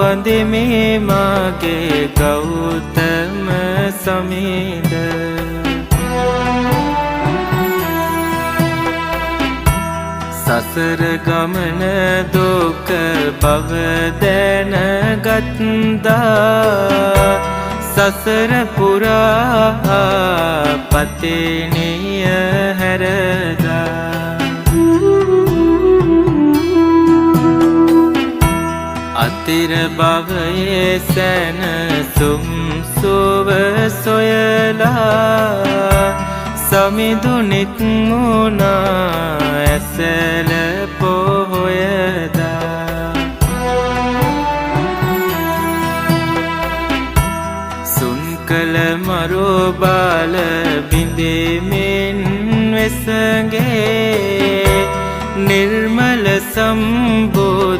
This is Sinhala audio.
වඳෙමි මාගේ ගෞතම සමිඳ සසර ගමන දුක බව දැනගත්දා සසර පුරා පතිනිය හැරදා අතිර භවයේ සැනසුම් සුව සොයලා සමිඳු නික්මුණා ඇසල පොහොයදා සුන්කල මරෝ බාල බිඳෙමින් වෙසගේ නිර්මල සම්බුදු